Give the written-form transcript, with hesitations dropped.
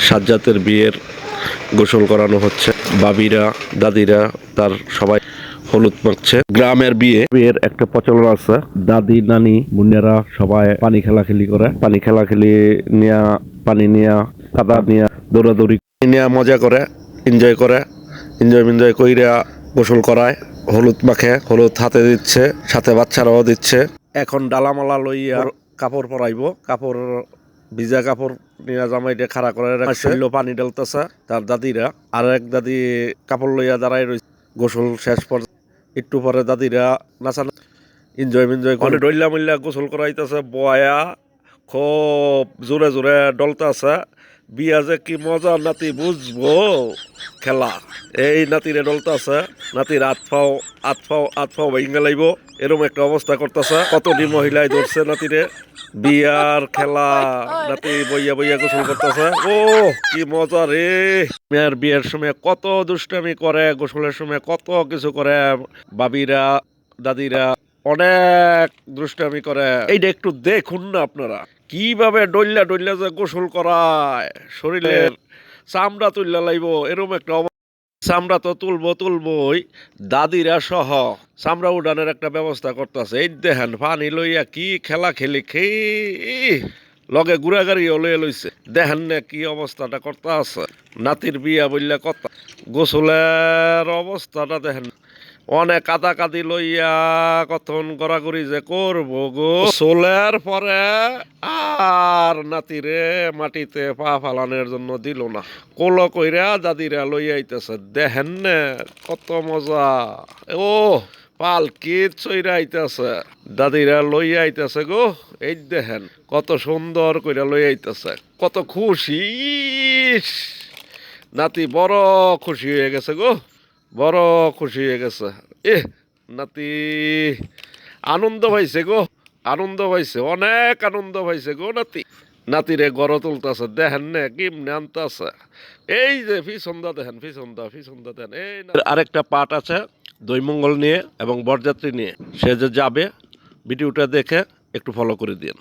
সাজ্জাতের বিয়ের গোসল করানো হচ্ছে। বাবিরা দাদিরা তার সবাই হলুদ মাখছে। গ্রামের বিয়ের একটা প্রচলন আছে, দাদি নানি মুন্নেরা সবাই পানি খেলাখেলি করে, পানি খেলাখেলি নিয়া পানি নিয়া কাদা নিয়া দৌড়াদৌড়ি নিয়া মজা করে, এনজয় কইরা গোসল করায়, হলুদ মাখে, হলুদ হাতে দিচ্ছে, সাথে বাচ্চারাও দিচ্ছে। এখন ডালামালা লইয়া কাপড় পরাইব, কাপড় ভিজা কাপড় নিয়ে জামাইটা খাড়া করে রাখছে, পানি ঢালতেছে তার দাদিরা। আর এক দাদি কাপড় লইয়া দাঁড়াই রয়েছে। গোসল শেষ পর একটু পরে দাদিরা নাচা এনজয় করে ডইলা মিল্লা গোসল করাইতেছে। বয়া খুব জোরে জোরে ডলতেছে। বিয়া যে কি মজা নাতি বুঝবো খেলা। এই নাতিরে ডলতেছে, নাতির আট ফাও ভেঙে লাইব, এরকম একটা অবস্থা করতেছে। কতটি মহিলাই ধরছে নাতিরে। বিয়ার খেলা, নাতি বইয়া বইয়া গোসল করতেছে। ও কি মজা রে! মেয়ের বিয়ের সময় কত দুষ্টামি করে, গোসলের সময় কত কিছু করে। বাবিরা দাদিরা অনেক দুষ্টামি করে। এইটা একটু দেখুন না আপনারা, কিভাবে ডইল্লা ডইল্লা যে গোসল করায়, শরীরের চামড়া তুললা লাইব এরকম একটা চামড়া তো তুলবই। দাদিরা সহ চামড়া উডানের একটা ব্যবস্থা করতেছে। এই দেখেন পানি লইয়া কি খেলা খেলি লগে গুড়াগাড়িও লইয়া লইছে। দেখেন না কি অবস্থাটা করতে আছে। নাতির বিয়া বললে কথা, গোসলের অবস্থাটা দেখেন। অনেক কাদি লইয়া কথন গড়াগড়ি যে করবো গোসলের পরে আর নাতিরে মাটিতে পা ফালানোর জন্য দিল না। কোলো কইরা দাদিরা লইয়া আইতেছে। দেখেন না কত মজা। ও পালকি চইরা আইতেছে, দাদিরা লইয়া আইতেছে গো। এই দেখেন কত সুন্দর কইরা লইয়া আইতেছে, কত খুশি। নাতি বড় খুশি হয়ে গেছে গো, বড় খুশি হয়ে গেছে। নাতি আনন্দ পাইছে গো, আনন্দ পাইছে, অনেক আনন্দ পাইছে গো নাতি। নাতিরে গড় তুলতেছে। দেখেন না কেমনে আনতেছে। এই যে ফিসন্দা দেখেন, ফিসন্দা দেখেন। এই আরেকটা পাঠ আছে দৈমঙ্গল নিয়ে এবং বরযাত্রী নিয়ে। সে যে যাবে ভিডিওটা দেখে একটু ফলো করে দিন।